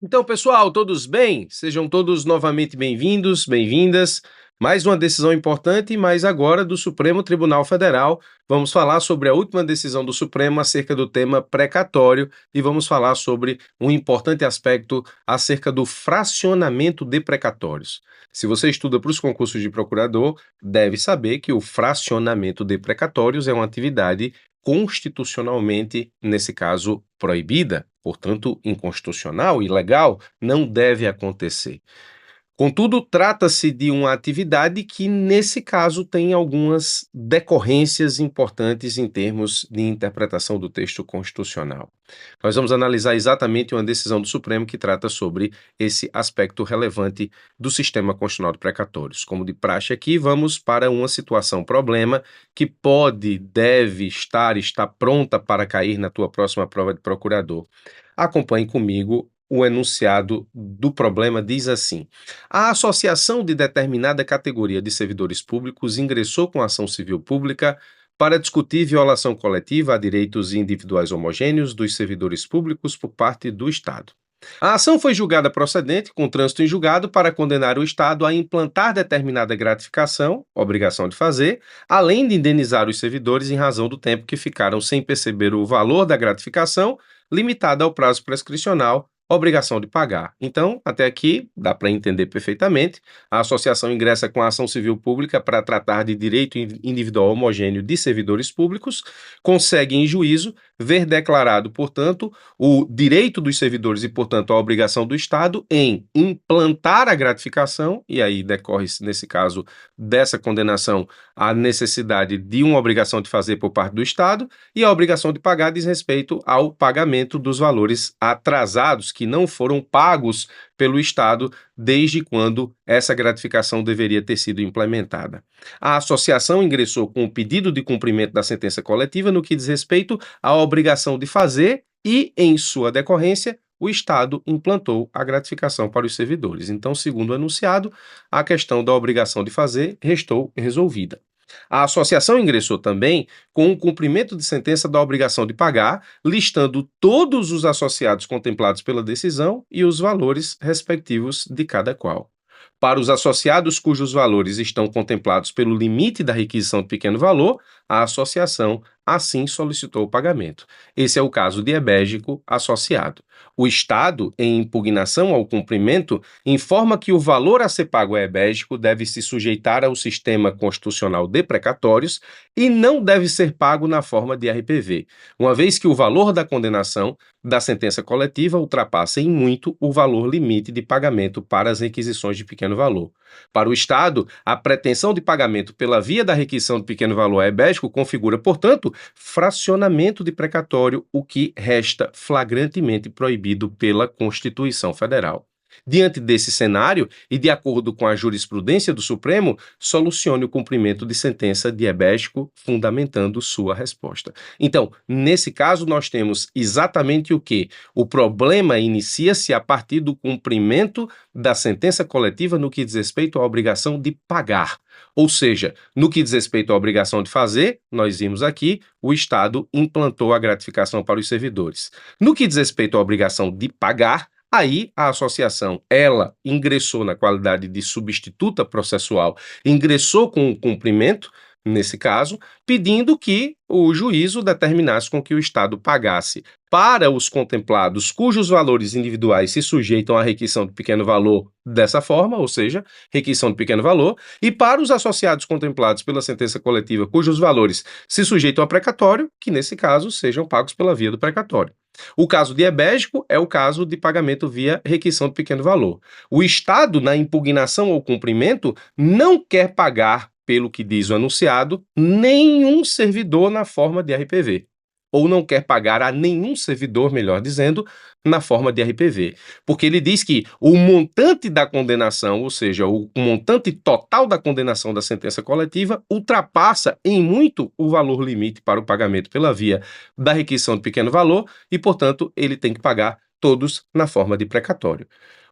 Então, pessoal, todos bem? Sejam todos novamente bem-vindos, bem-vindas. Mais uma decisão importante, mas agora do Supremo Tribunal Federal. Vamos falar sobre a última decisão do Supremo acerca do tema precatório e vamos falar sobre um importante aspecto acerca do fracionamento de precatórios. Se você estuda para os concursos de procurador, deve saber que o fracionamento de precatórios é uma atividade constitucionalmente, nesse caso, proibida, portanto, inconstitucional, ilegal, não deve acontecer. Contudo, trata-se de uma atividade que, nesse caso, tem algumas decorrências importantes em termos de interpretação do texto constitucional. Nós vamos analisar exatamente uma decisão do Supremo que trata sobre esse aspecto relevante do sistema constitucional de precatórios. Como de praxe aqui, vamos para uma situação problema que pode, deve está pronta para cair na tua próxima prova de procurador. Acompanhe comigo. O enunciado do problema diz assim: a associação de determinada categoria de servidores públicos ingressou com ação civil pública para discutir violação coletiva a direitos individuais homogêneos dos servidores públicos por parte do Estado. A ação foi julgada procedente, com trânsito em julgado, para condenar o Estado a implantar determinada gratificação, obrigação de fazer, além de indenizar os servidores em razão do tempo que ficaram sem perceber o valor da gratificação, limitada ao prazo prescricional, obrigação de pagar. Então, até aqui, dá para entender perfeitamente. A associação ingressa com a ação civil pública para tratar de direito individual homogêneo de servidores públicos, consegue em juízo ver declarado, portanto, o direito dos servidores e, portanto, a obrigação do Estado em implantar a gratificação, e aí decorre-se, nesse caso, dessa condenação, a necessidade de uma obrigação de fazer por parte do Estado, e a obrigação de pagar diz respeito ao pagamento dos valores atrasados que não foram pagos pelo Estado desde quando essa gratificação deveria ter sido implementada. A associação ingressou com o pedido de cumprimento da sentença coletiva no que diz respeito à obrigação de fazer e, em sua decorrência, o Estado implantou a gratificação para os servidores. Então, segundo o enunciado, a questão da obrigação de fazer restou resolvida. A associação ingressou também com o cumprimento de sentença da obrigação de pagar, listando todos os associados contemplados pela decisão e os valores respectivos de cada qual. Para os associados cujos valores estão contemplados pelo limite da requisição de pequeno valor, a associação assim solicitou o pagamento. Esse é o caso de ebégico associado. O Estado, em impugnação ao cumprimento, informa que o valor a ser pago a ebégico deve se sujeitar ao sistema constitucional de precatórios e não deve ser pago na forma de RPV, uma vez que o valor da condenação da sentença coletiva ultrapassa em muito o valor limite de pagamento para as requisições de pequeno valor. Para o Estado, a pretensão de pagamento pela via da requisição de pequeno valor a ebégico configura, portanto, fracionamento de precatório, o que resta flagrantemente proibido pela Constituição Federal. Diante desse cenário, e de acordo com a jurisprudência do Supremo, solucione o cumprimento de sentença de ebégico, fundamentando sua resposta. Então, nesse caso, nós temos exatamente o que? O problema inicia-se a partir do cumprimento da sentença coletiva no que diz respeito à obrigação de pagar. Ou seja, no que diz respeito à obrigação de fazer, nós vimos aqui, o Estado implantou a gratificação para os servidores. No que diz respeito à obrigação de pagar, aí a associação, ela ingressou na qualidade de substituta processual, ingressou com o cumprimento, nesse caso, pedindo que o juízo determinasse com que o Estado pagasse para os contemplados cujos valores individuais se sujeitam à requisição de pequeno valor dessa forma, ou seja, requisição de pequeno valor, e para os associados contemplados pela sentença coletiva cujos valores se sujeitam a precatório, que nesse caso sejam pagos pela via do precatório. O caso de ebégico é o caso de pagamento via requisição de pequeno valor. O Estado, na impugnação ao cumprimento, não quer pagar, pelo que diz o enunciado, nenhum servidor na forma de RPV. Ou não quer pagar a nenhum servidor, melhor dizendo, na forma de RPV. Porque ele diz que o montante da condenação, ou seja, o montante total da condenação da sentença coletiva, ultrapassa em muito o valor limite para o pagamento pela via da requisição de pequeno valor e, portanto, ele tem que pagar todos na forma de precatório.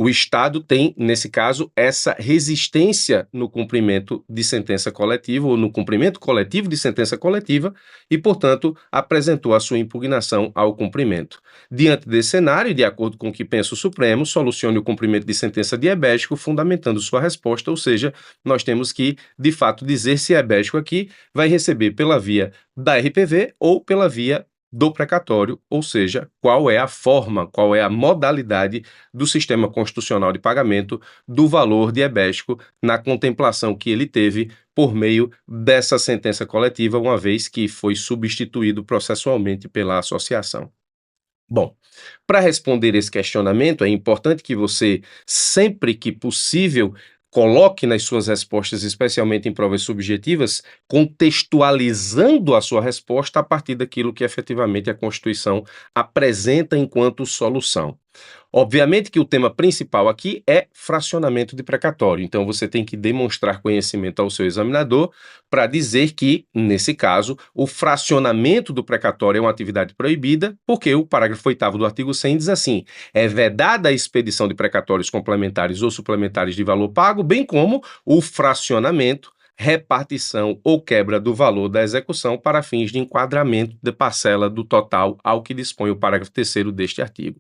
O Estado tem, nesse caso, essa resistência no cumprimento de sentença coletiva ou no cumprimento coletivo de sentença coletiva e, portanto, apresentou a sua impugnação ao cumprimento. Diante desse cenário, e de acordo com o que pensa o Supremo, solucione o cumprimento de sentença diabético, fundamentando sua resposta, ou seja, nós temos que, de fato, dizer se diabético aqui vai receber pela via da RPV ou pela via do precatório, ou seja, qual é a forma, qual é a modalidade do sistema constitucional de pagamento do valor diabético na contemplação que ele teve por meio dessa sentença coletiva, uma vez que foi substituído processualmente pela associação. Bom, para responder esse questionamento, é importante que você, sempre que possível, coloque nas suas respostas, especialmente em provas subjetivas, contextualizando a sua resposta a partir daquilo que efetivamente a Constituição apresenta enquanto solução. Obviamente que o tema principal aqui é fracionamento de precatório, então você tem que demonstrar conhecimento ao seu examinador para dizer que, nesse caso, o fracionamento do precatório é uma atividade proibida, porque o parágrafo 8º do artigo 100 diz assim: é vedada a expedição de precatórios complementares ou suplementares de valor pago, bem como o fracionamento, repartição ou quebra do valor da execução para fins de enquadramento de parcela do total ao que dispõe o parágrafo 3º deste artigo.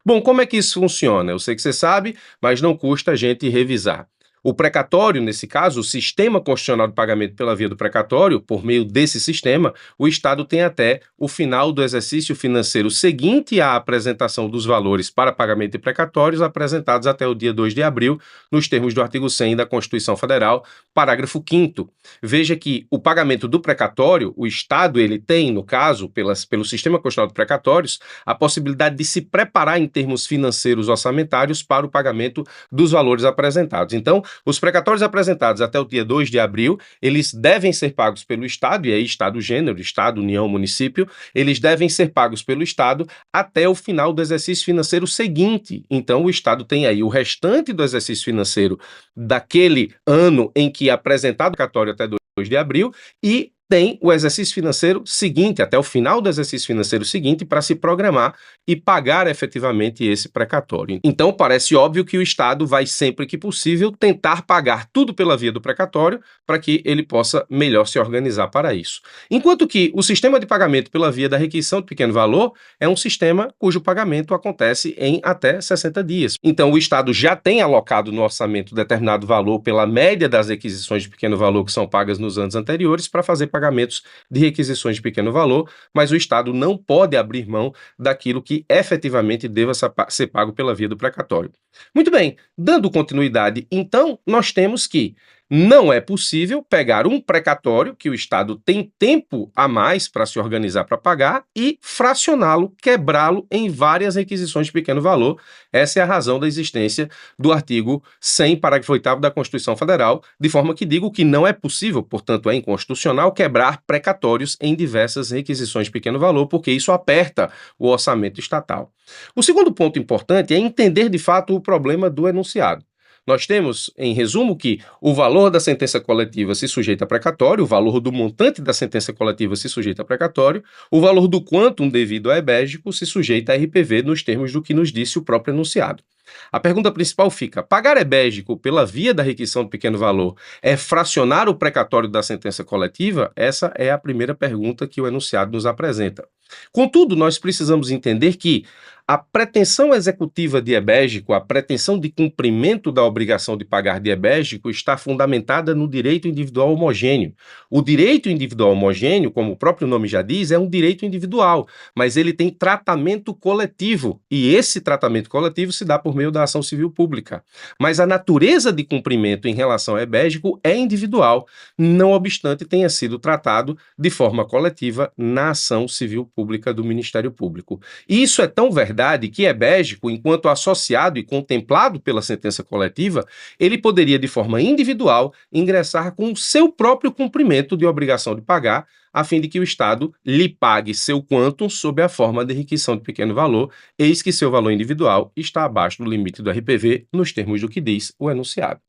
Bom, como é que isso funciona? Eu sei que você sabe, mas não custa a gente revisar. O precatório, nesse caso, o sistema constitucional de pagamento pela via do precatório, por meio desse sistema, o Estado tem até o final do exercício financeiro seguinte à apresentação dos valores para pagamento de precatórios apresentados até o dia 2 de abril, nos termos do artigo 100 da Constituição Federal, parágrafo 5º. Veja que o pagamento do precatório, o Estado, ele tem, no caso, pelo sistema constitucional de precatórios, a possibilidade de se preparar em termos financeiros orçamentários para o pagamento dos valores apresentados. Então, os precatórios apresentados até o dia 2 de abril, eles devem ser pagos pelo Estado, e aí Estado gênero, Estado, União, município, eles devem ser pagos pelo Estado até o final do exercício financeiro seguinte. Então, o Estado tem aí o restante do exercício financeiro daquele ano em que é apresentado o precatório até 2 de abril e tem o exercício financeiro seguinte, até o final do exercício financeiro seguinte, para se programar e pagar efetivamente esse precatório. Então, parece óbvio que o Estado vai, sempre que possível, tentar pagar tudo pela via do precatório para que ele possa melhor se organizar para isso. Enquanto que o sistema de pagamento pela via da requisição de pequeno valor é um sistema cujo pagamento acontece em até 60 dias. Então, o Estado já tem alocado no orçamento determinado valor pela média das requisições de pequeno valor que são pagas nos anos anteriores para fazer pagamentos de requisições de pequeno valor, mas o Estado não pode abrir mão daquilo que efetivamente deva ser pago pela via do precatório. Muito bem, dando continuidade, então, nós temos que não é possível pegar um precatório, que o Estado tem tempo a mais para se organizar para pagar, e fracioná-lo, quebrá-lo em várias requisições de pequeno valor. Essa é a razão da existência do artigo 100, parágrafo 8º da Constituição Federal, de forma que digo que não é possível, portanto é inconstitucional, quebrar precatórios em diversas requisições de pequeno valor, porque isso aperta o orçamento estatal. O segundo ponto importante é entender de fato o problema do enunciado. Nós temos, em resumo, que o valor da sentença coletiva se sujeita a precatório, o valor do montante da sentença coletiva se sujeita a precatório, o valor do quantum devido a ebégico se sujeita a RPV nos termos do que nos disse o próprio enunciado. A pergunta principal fica: pagar ebégico pela via da requisição de pequeno valor é fracionar o precatório da sentença coletiva? Essa é a primeira pergunta que o enunciado nos apresenta. Contudo, nós precisamos entender que a pretensão executiva de ebégico, a pretensão de cumprimento da obrigação de pagar de ebégico, está fundamentada no direito individual homogêneo. O direito individual homogêneo, como o próprio nome já diz, é um direito individual, mas ele tem tratamento coletivo, e esse tratamento coletivo se dá por meio da ação civil pública. Mas a natureza de cumprimento em relação ao ebégico é individual, não obstante tenha sido tratado de forma coletiva na ação civil pública do Ministério Público. E isso é tão verdade que ebégico, enquanto associado e contemplado pela sentença coletiva, ele poderia, de forma individual, ingressar com o seu próprio cumprimento de obrigação de pagar, a fim de que o Estado lhe pague seu quantum sob a forma de requisição de pequeno valor, eis que seu valor individual está abaixo do limite do RPV, nos termos do que diz o enunciado.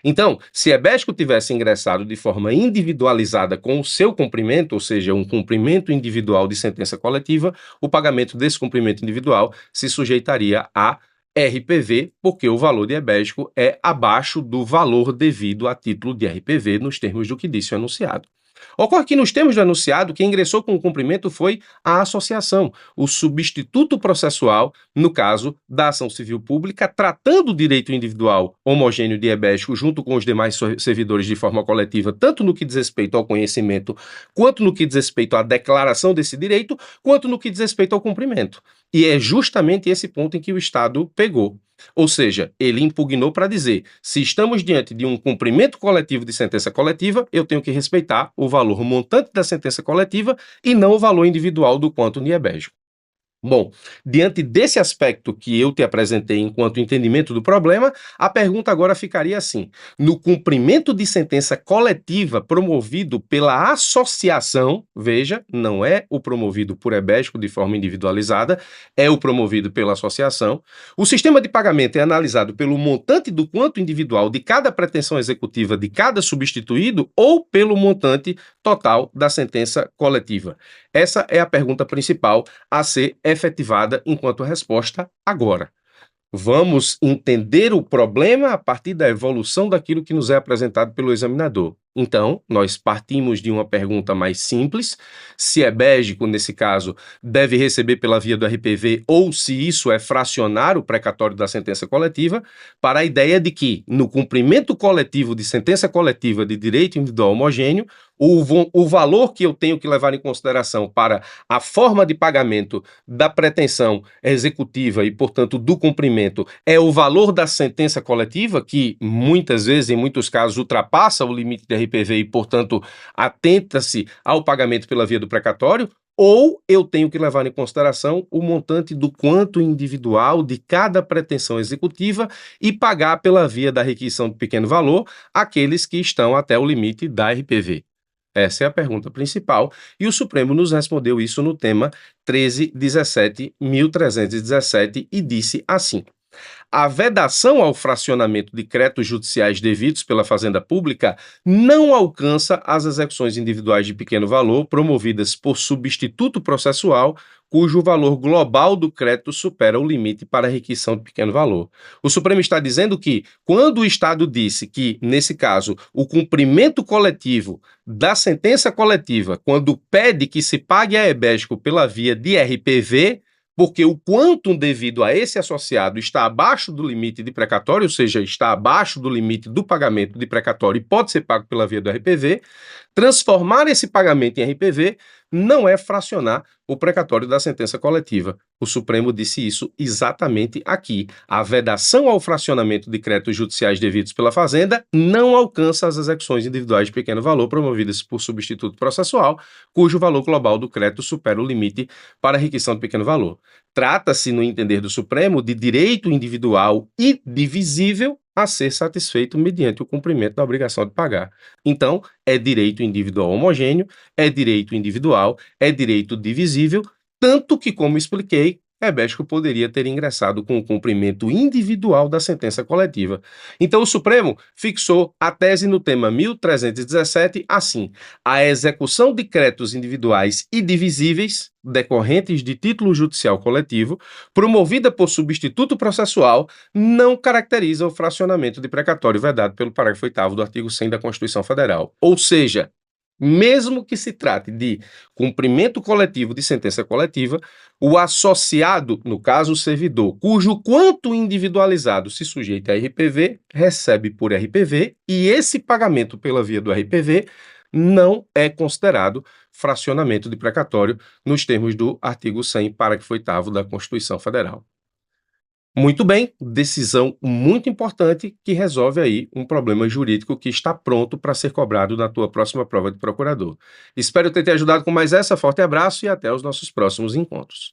Então, se Ebesco tivesse ingressado de forma individualizada com o seu cumprimento, ou seja, um cumprimento individual de sentença coletiva, o pagamento desse cumprimento individual se sujeitaria a RPV, porque o valor de Ebesco é abaixo do valor devido a título de RPV, nos termos do que disse o enunciado. Ocorre que, nos termos do enunciado, quem ingressou com o cumprimento foi a associação, o substituto processual, no caso da ação civil pública, tratando o direito individual homogêneo de Ebesco junto com os demais servidores de forma coletiva, tanto no que diz respeito ao conhecimento, quanto no que diz respeito à declaração desse direito, quanto no que diz respeito ao cumprimento. E é justamente esse ponto em que o Estado pegou. Ou seja, ele impugnou para dizer: se estamos diante de um cumprimento coletivo de sentença coletiva, eu tenho que respeitar o valor montante da sentença coletiva e não o valor individual do quantum Ebesco. Bom, diante desse aspecto que eu te apresentei enquanto entendimento do problema, a pergunta agora ficaria assim: no cumprimento de sentença coletiva promovido pela associação, veja, não é o promovido por Ebesco de forma individualizada, é o promovido pela associação, o sistema de pagamento é analisado pelo montante do quanto individual de cada pretensão executiva de cada substituído ou pelo montante total da sentença coletiva? Essa é a pergunta principal a ser efetivada enquanto resposta agora. Vamos entender o problema a partir da evolução daquilo que nos é apresentado pelo examinador. Então, nós partimos de uma pergunta mais simples: se Ebesco, nesse caso, deve receber pela via do RPV ou se isso é fracionar o precatório da sentença coletiva, para a ideia de que, no cumprimento coletivo de sentença coletiva de direito individual homogêneo, o valor que eu tenho que levar em consideração para a forma de pagamento da pretensão executiva e, portanto, do cumprimento é o valor da sentença coletiva, que muitas vezes, em muitos casos, ultrapassa o limite de RPV e, portanto, atenta-se ao pagamento pela via do precatório, ou eu tenho que levar em consideração o montante do quanto individual de cada pretensão executiva e pagar pela via da requisição de pequeno valor aqueles que estão até o limite da RPV. Essa é a pergunta principal, e o Supremo nos respondeu isso no tema 13.17.1317 e disse assim: a vedação ao fracionamento de créditos judiciais devidos pela Fazenda Pública não alcança as execuções individuais de pequeno valor promovidas por substituto processual cujo valor global do crédito supera o limite para a requisição de pequeno valor. O Supremo está dizendo que, quando o Estado disse que, nesse caso, o cumprimento coletivo da sentença coletiva, quando pede que se pague a Ebesco pela via de RPV, porque o quantum devido a esse associado está abaixo do limite de precatório, ou seja, está abaixo do limite do pagamento de precatório e pode ser pago pela via do RPV, transformar esse pagamento em RPV não é fracionar o precatório da sentença coletiva. O Supremo disse isso exatamente aqui. A vedação ao fracionamento de créditos judiciais devidos pela Fazenda não alcança as execuções individuais de pequeno valor promovidas por substituto processual, cujo valor global do crédito supera o limite para a requisição de pequeno valor. Trata-se, no entender do Supremo, de direito individual e divisível a ser satisfeito mediante o cumprimento da obrigação de pagar. Então, é direito individual homogêneo, é direito individual, é direito divisível, tanto que, como expliquei, Ebesco poderia ter ingressado com o cumprimento individual da sentença coletiva. Então, o Supremo fixou a tese no tema 1317 assim: a execução de créditos individuais e divisíveis decorrentes de título judicial coletivo, promovida por substituto processual, não caracteriza o fracionamento de precatório vedado pelo parágrafo 8º do artigo 100 da Constituição Federal. Ou seja, mesmo que se trate de cumprimento coletivo de sentença coletiva, o associado, no caso o servidor, cujo quanto individualizado se sujeita a RPV, recebe por RPV e esse pagamento pela via do RPV não é considerado fracionamento de precatório nos termos do artigo 100, parágrafo 8º da Constituição Federal. Muito bem, decisão muito importante que resolve aí um problema jurídico que está pronto para ser cobrado na tua próxima prova de procurador. Espero ter te ajudado com mais essa, forte abraço e até os nossos próximos encontros.